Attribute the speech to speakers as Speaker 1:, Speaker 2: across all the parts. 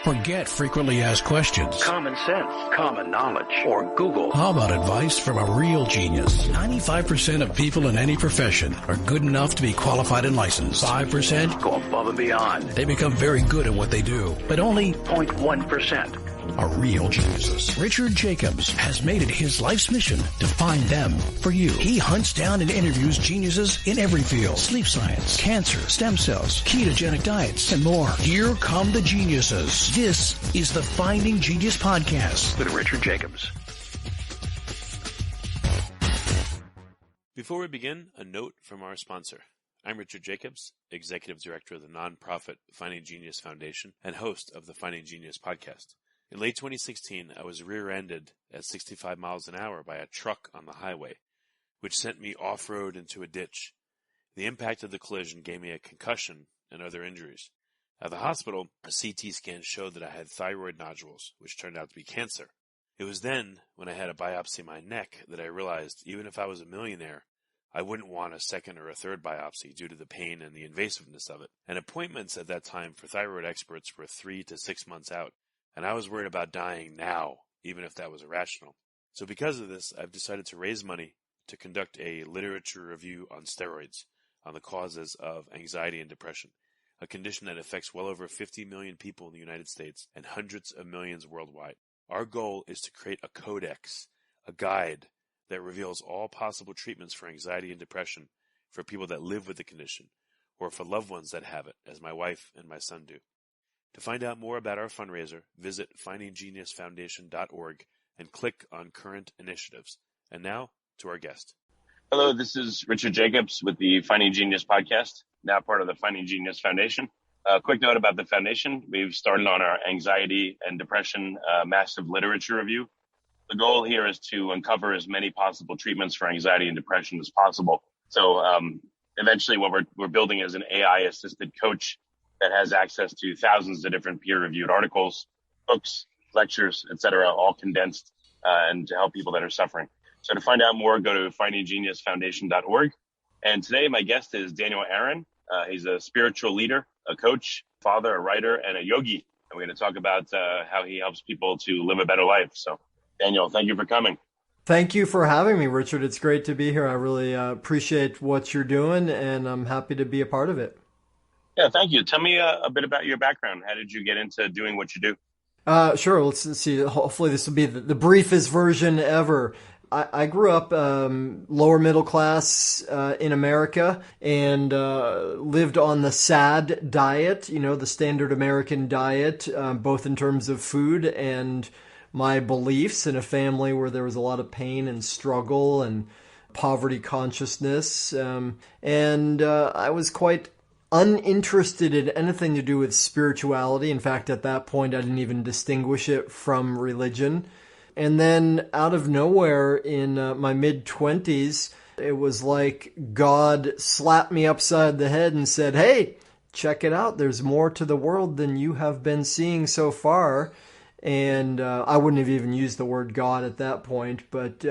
Speaker 1: Forget frequently asked questions.
Speaker 2: Common sense, common knowledge, or Google.
Speaker 1: How about advice from a real genius? 95% of people in any profession are good enough to be qualified and licensed. 5%
Speaker 2: go above and beyond.
Speaker 1: They become very good at what they do, but only
Speaker 2: 0.1%
Speaker 1: are real geniuses. Richard Jacobs has made it his life's mission to find them for you. He hunts down and interviews geniuses in every field: sleep science, cancer, stem cells, ketogenic diets, and more. Here come the geniuses. This is the Finding Genius Podcast
Speaker 2: with Richard Jacobs.
Speaker 3: Before we begin, a note from our sponsor. I'm Richard Jacobs, Executive Director of the nonprofit Finding Genius Foundation and host of the Finding Genius Podcast. In late 2016, I was rear-ended at 65 miles an hour by a truck on the highway, which sent me off-road into a ditch. The impact of the collision gave me a concussion and other injuries. At the hospital, a CT scan showed that I had thyroid nodules, which turned out to be cancer. It was then, when I had a biopsy of my neck, that I realized even if I was a millionaire, I wouldn't want a second or a third biopsy due to the pain and the invasiveness of it. And appointments at that time for thyroid experts were 3 to 6 months out. And I was worried about dying now, even if that was irrational. So because of this, I've decided to raise money to conduct a literature review on steroids, on the causes of anxiety and depression, a condition that affects well over 50 million people in the United States and hundreds of millions worldwide. Our goal is to create a codex, a guide that reveals all possible treatments for anxiety and depression for people that live with the condition, or for loved ones that have it, as my wife and my son do. To find out more about our fundraiser, visit findinggeniusfoundation.org and click on current initiatives. And now to our guest.
Speaker 4: Hello, this is Richard Jacobs with the Finding Genius podcast, now part of the Finding Genius Foundation. A quick note about the foundation. We've started on our anxiety and depression massive literature review. The goal here is to uncover as many possible treatments for anxiety and depression as possible. So eventually what we're building is an AI-assisted coach that has access to thousands of different peer-reviewed articles, books, lectures, etc., all condensed and to help people that are suffering. So to find out more, go to findinggeniusfoundation.org. And today my guest is Daniel Aaron. He's a spiritual leader, a coach, father, a writer, and a yogi. And we're going to talk about how he helps people to live a better life. So Daniel, thank you for coming.
Speaker 5: Thank you for having me, Richard. It's great to be here. I really appreciate what you're doing, and I'm happy to be a part of it.
Speaker 4: Yeah, thank you. Tell me a bit about your background. How did you get into doing what you do?
Speaker 5: Sure. Let's see. Hopefully this will be the briefest version ever. I grew up lower middle class in America and lived on the SAD diet, the standard American diet, both in terms of food and my beliefs, in a family where there was a lot of pain and struggle and poverty consciousness. And I was quite uninterested in anything to do with spirituality. In fact, at that point, I didn't even distinguish it from religion. And then out of nowhere in my mid-20s, it was like God slapped me upside the head and said, "Hey, check it out. There's more to the world than you have been seeing so far." And I wouldn't have even used the word God at that point, but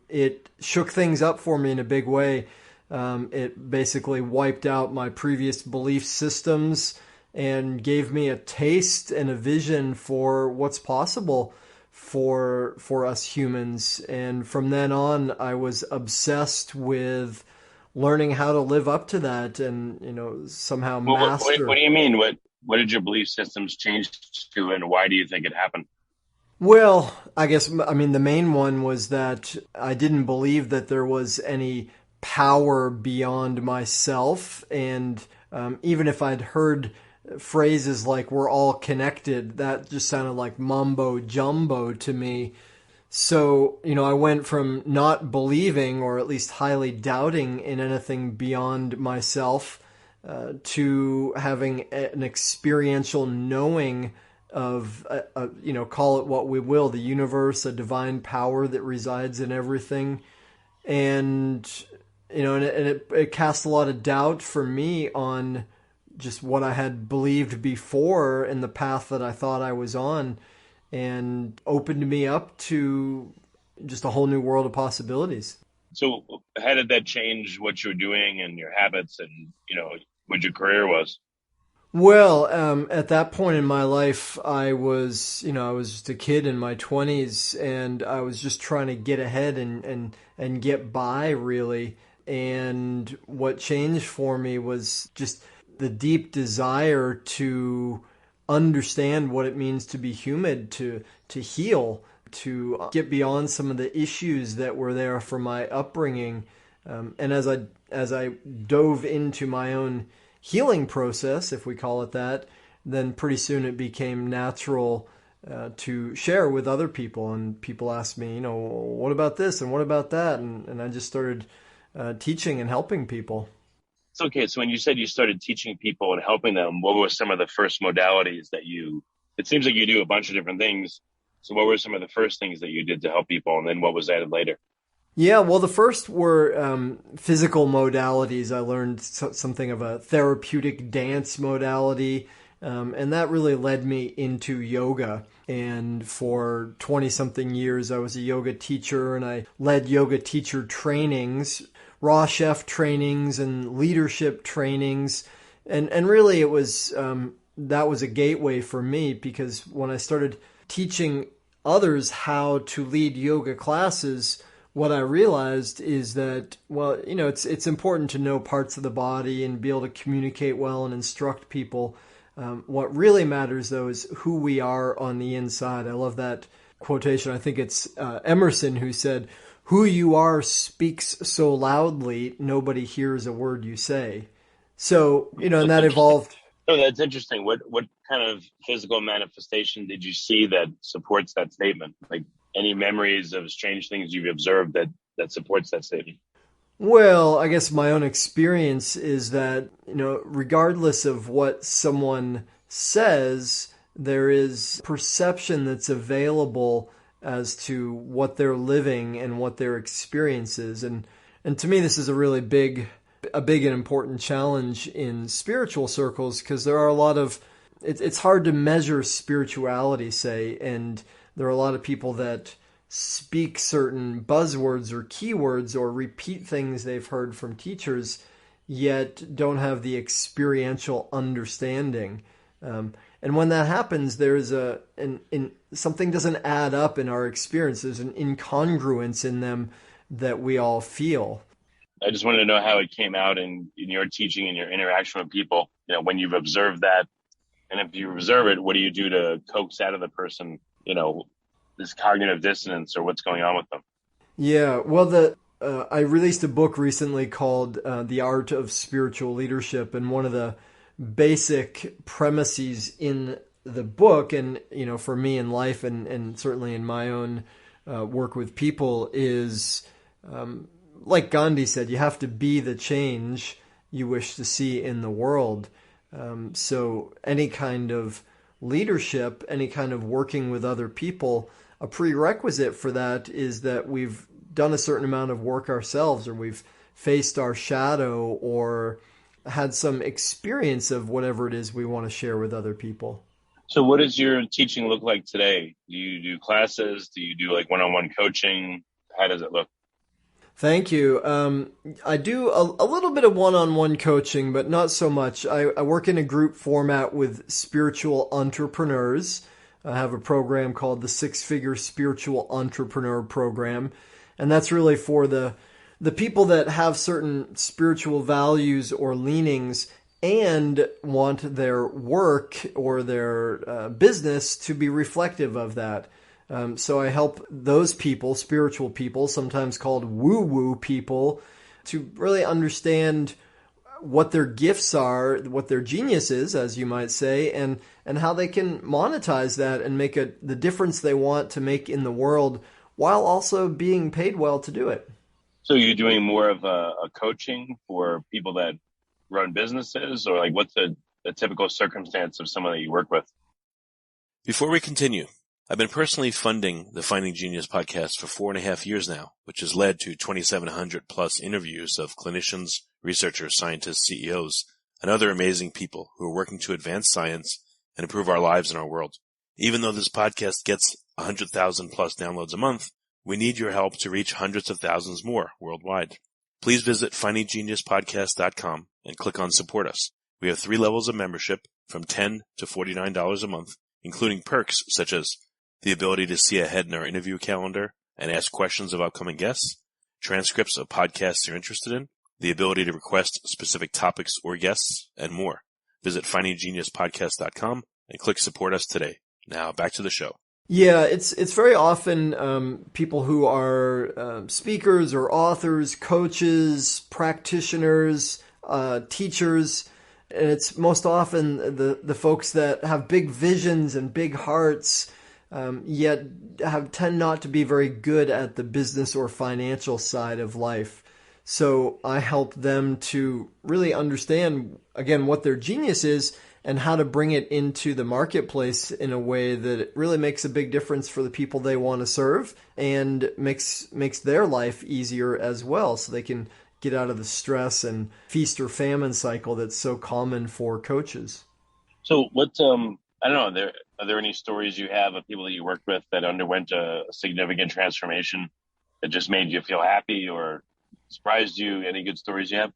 Speaker 5: it shook things up for me in a big way. It basically wiped out my previous belief systems and gave me a taste and a vision for what's possible for us humans. And from then on, I was obsessed with learning how to live up to that and, somehow master.
Speaker 4: What do you mean? What did your belief systems change to, and why do you think it happened?
Speaker 5: Well, the main one was that I didn't believe that there was any power beyond myself. And even if I'd heard phrases like "we're all connected," that just sounded like mumbo jumbo to me. So, I went from not believing, or at least highly doubting, in anything beyond myself to having an experiential knowing of, call it what we will, the universe, a divine power that resides in everything. And, it cast a lot of doubt for me on just what I had believed before and the path that I thought I was on, and opened me up to just a whole new world of possibilities.
Speaker 4: So how did that change what you were doing and your habits and, what your career was?
Speaker 5: Well, at that point in my life, I was just a kid in my 20s, and I was just trying to get ahead and get by, really. And what changed for me was just the deep desire to understand what it means to be human, to heal, to get beyond some of the issues that were there from my upbringing. And as I dove into my own healing process, if we call it that, then pretty soon it became natural to share with other people. And people asked me, what about this and what about that? And I just started teaching and helping people.
Speaker 4: It's okay. So when you said you started teaching people and helping them, what were some of the first modalities it seems like you do a bunch of different things. So what were some of the first things that you did to help people, and then what was added later?
Speaker 5: Yeah, well, the first were physical modalities. I learned something of a therapeutic dance modality, and that really led me into yoga. And for 20-something years, I was a yoga teacher, and I led yoga teacher trainings, raw chef trainings, and leadership trainings. And really, it was that was a gateway for me, because when I started teaching others how to lead yoga classes, what I realized is that, well, it's important to know parts of the body and be able to communicate well and instruct people. What really matters, though, is who we are on the inside. I love that quotation. I think it's Emerson who said, "Who you are speaks so loudly, nobody hears a word you say." So, and that evolved.
Speaker 4: Oh, that's interesting. What kind of physical manifestation did you see that supports that statement? Like, any memories of strange things you've observed that supports that statement?
Speaker 5: Well, I guess my own experience is that, regardless of what someone says, there is perception that's available as to what they're living and what their experience is. And to me, this is a really big and important challenge in spiritual circles, because there are a lot of, it's hard to measure spirituality, say, and there are a lot of people that speak certain buzzwords or keywords or repeat things they've heard from teachers, yet don't have the experiential understanding. And when that happens, there's something doesn't add up in our experience. There's an incongruence in them that we all feel.
Speaker 4: I just wanted to know how it came out in your teaching and your interaction with people, when you've observed that. And if you observe it, what do you do to coax out of the person, this cognitive dissonance, or what's going on with them?
Speaker 5: Yeah, well, I released a book recently called The Art of Spiritual Leadership, and one of the basic premises in the book, and for me in life, and certainly in my own work with people, is like Gandhi said, you have to be the change you wish to see in the world. So any kind of leadership, any kind of working with other people, a prerequisite for that is that we've done a certain amount of work ourselves, or we've faced our shadow, or had some experience of whatever it is we want to share with other people.
Speaker 4: So what does your teaching look like today? Do you do classes? Do you do like one-on-one coaching? How does it look?
Speaker 5: Thank you. I do a little bit of one-on-one coaching, but not so much. I work in a group format with spiritual entrepreneurs. I have a program called the 6-Figure Spiritual Entrepreneur Program, and that's really for the people that have certain spiritual values or leanings and want their work or their business to be reflective of that. So I help those people, spiritual people, sometimes called woo-woo people, to really understand what their gifts are, what their genius is, as you might say, and how they can monetize that and make the difference they want to make in the world, while also being paid well to do it.
Speaker 4: So you're doing more of a coaching for people that run businesses, or like what's the typical circumstance of someone that you work with?
Speaker 3: Before we continue, I've been personally funding the Finding Genius podcast for 4.5 years now, which has led to 2,700 plus interviews of clinicians, researchers, scientists, CEOs, and other amazing people who are working to advance science and improve our lives and our world. Even though this podcast gets 100,000 plus downloads a month, we need your help to reach hundreds of thousands more worldwide. Please visit findinggeniuspodcast.com and click on Support Us. We have 3 levels of membership, from $10 to $49 a month, including perks such as the ability to see ahead in our interview calendar and ask questions of upcoming guests, transcripts of podcasts you're interested in, the ability to request specific topics or guests, and more. Visit findinggeniuspodcast.com and click support us today. Now back to the show.
Speaker 5: Yeah, it's very often people who are speakers or authors, coaches, practitioners, teachers, and it's most often the folks that have big visions and big hearts, yet tend not to be very good at the business or financial side of life. So I help them to really understand, again, what their genius is and how to bring it into the marketplace in a way that it really makes a big difference for the people they want to serve and makes their life easier as well, so they can get out of the stress and feast or famine cycle that's so common for coaches.
Speaker 4: So what, I don't know, are there any stories you have of people that you worked with that underwent a significant transformation that just made you feel happy or surprised you? Any good stories you have?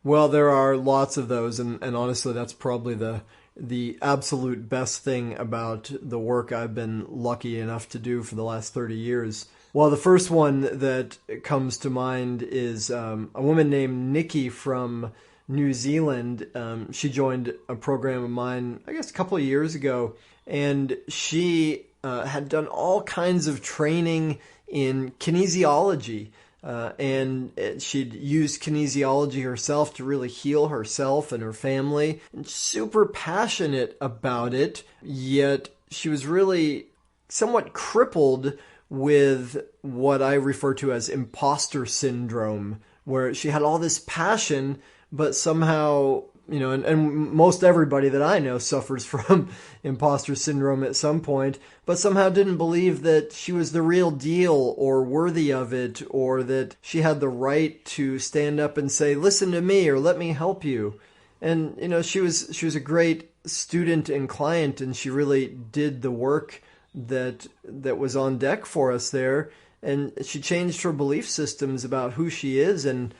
Speaker 5: Well, there are lots of those, and honestly, that's probably the absolute best thing about the work I've been lucky enough to do for the last 30 years. Well, the first one that comes to mind is a woman named Nikki from New Zealand. She joined a program of mine, I guess, a couple of years ago, and she had done all kinds of training in kinesiology. And she'd used kinesiology herself to really heal herself and her family, and super passionate about it, yet she was really somewhat crippled with what I refer to as imposter syndrome, where she had all this passion, but somehow, and most everybody that I know suffers from imposter syndrome at some point, but somehow didn't believe that she was the real deal or worthy of it, or that she had the right to stand up and say, listen to me or let me help you. And, she was a great student and client, and she really did the work that was on deck for us there. And she changed her belief systems about who she is. And,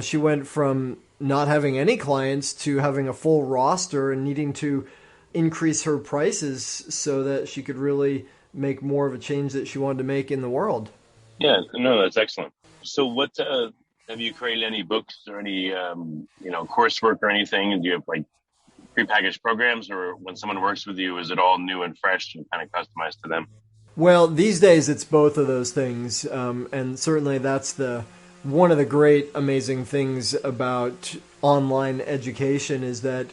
Speaker 5: she went from not having any clients to having a full roster and needing to increase her prices so that she could really make more of a change that she wanted to make in the world.
Speaker 4: Yeah, no, that's excellent. So what, have you created any books or any, coursework or anything? And do you have like prepackaged programs, or when someone works with you, is it all new and fresh and kind of customized to them?
Speaker 5: Well, these days it's both of those things. And certainly that's one of the great, amazing things about online education is that,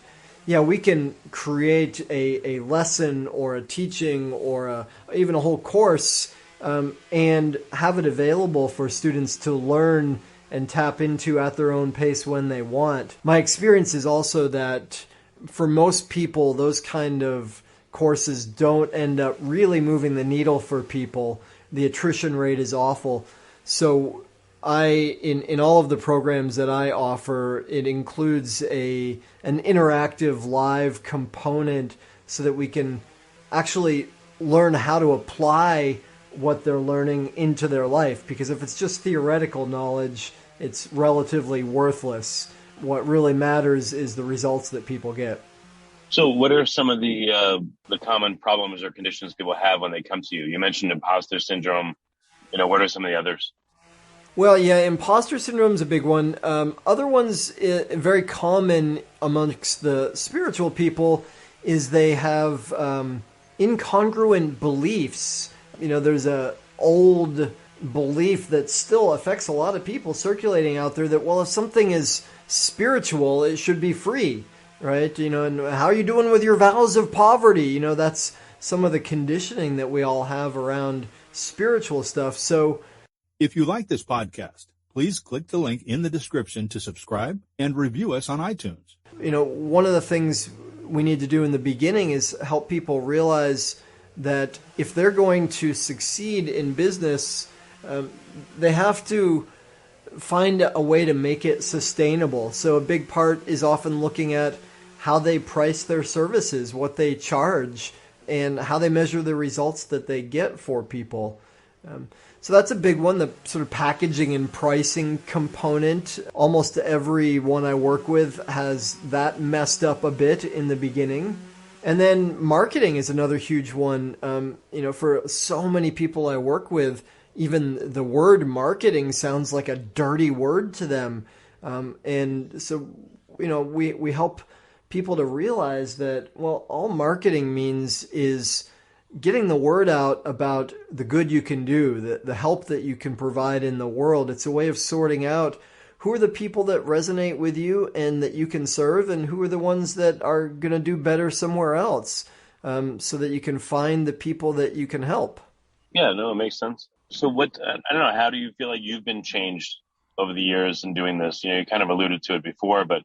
Speaker 5: we can create a lesson or a teaching or even a whole course and have it available for students to learn and tap into at their own pace when they want. My experience is also that for most people, those kind of courses don't end up really moving the needle for people. The attrition rate is awful. So in all of the programs that I offer, it includes an interactive live component so that we can actually learn how to apply what they're learning into their life. Because if it's just theoretical knowledge, it's relatively worthless. What really matters is the results that people get.
Speaker 4: So what are some of the common problems or conditions people have when they come to you? You mentioned imposter syndrome. What are some of the others?
Speaker 5: Well, yeah, imposter syndrome is a big one. Other ones, very common amongst the spiritual people, is they have incongruent beliefs. There's a old belief that still affects a lot of people circulating out there that, well, if something is spiritual, it should be free, right? And how are you doing with your vows of poverty? That's some of the conditioning that we all have around spiritual stuff. So
Speaker 6: if you like this podcast, please click the link in the description to subscribe and review us on iTunes.
Speaker 5: One of the things we need to do in the beginning is help people realize that if they're going to succeed in business, they have to find a way to make it sustainable. So a big part is often looking at how they price their services, what they charge, and how they measure the results that they get for people. So that's a big one, the sort of packaging and pricing component. Almost every one I work with has that messed up a bit in the beginning. And then marketing is another huge one. For so many people I work with, even the word marketing sounds like a dirty word to them. And so, we help people to realize that, well, all marketing means is getting the word out about the good you can do, the help that you can provide in the world. It's a way of sorting out who are the people that resonate with you and that you can serve, and who are the ones that are going to do better somewhere else, so that you can find the people that you can help.
Speaker 4: Yeah, no, it makes sense. So I don't know, how do you feel like you've been changed over the years in doing this? You kind of alluded to it before, but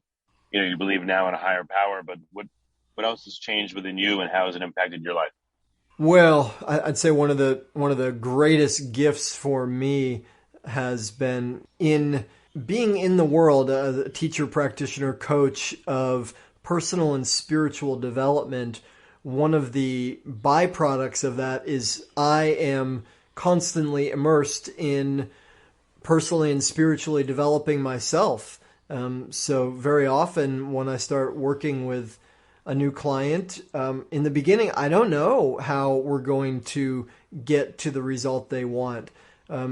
Speaker 4: you believe now in a higher power, but what else has changed within you, and how has it impacted your life?
Speaker 5: Well, I'd say one of the greatest gifts for me has been in being in the world, a teacher, practitioner, coach of personal and spiritual development. One of the byproducts of that is I am constantly immersed in personally and spiritually developing myself. So very often when I start working with a new client, in the beginning, I don't know how we're going to get to the result they want.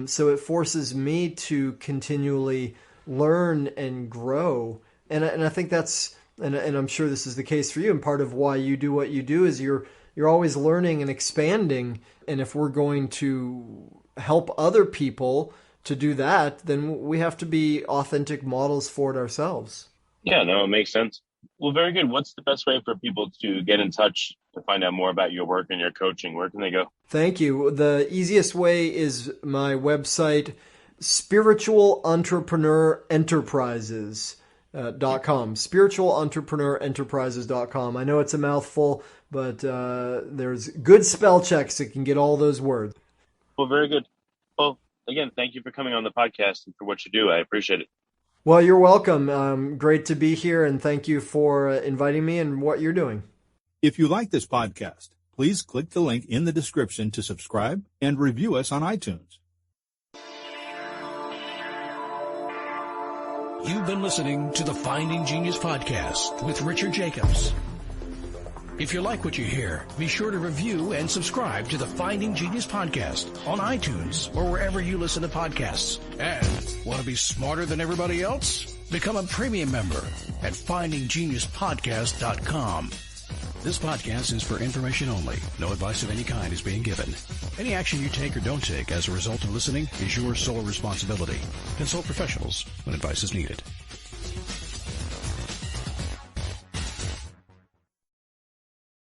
Speaker 5: So it forces me to continually learn and grow. And I think that's, and I'm sure this is the case for you, and part of why you do what you do is you're always learning and expanding. And if we're going to help other people to do that, then we have to be authentic models for it ourselves.
Speaker 4: Yeah, no, it makes sense. Well, very good. What's the best way for people to get in touch to find out more about your work and your coaching? Where can they go?
Speaker 5: Thank you. The easiest way is my website, spiritualentrepreneurenterprises.com. Spiritualentrepreneurenterprises.com. I know it's a mouthful, but there's good spell checks that can get all those words.
Speaker 4: Well, very good. Well, again, thank you for coming on the podcast and for what you do. I appreciate it.
Speaker 5: Well, you're welcome. Great to be here, and thank you for inviting me and what you're doing.
Speaker 6: If you like this podcast, please click the link in the description to subscribe and review us on iTunes.
Speaker 1: You've been listening to the Finding Genius podcast with Richard Jacobs. If you like what you hear, be sure to review and subscribe to the Finding Genius podcast on iTunes or wherever you listen to podcasts. And want to be smarter than everybody else? Become a premium member at findinggeniuspodcast.com. This podcast is for information only. No advice of any kind is being given. Any action you take or don't take as a result of listening is your sole responsibility. Consult professionals when advice is needed.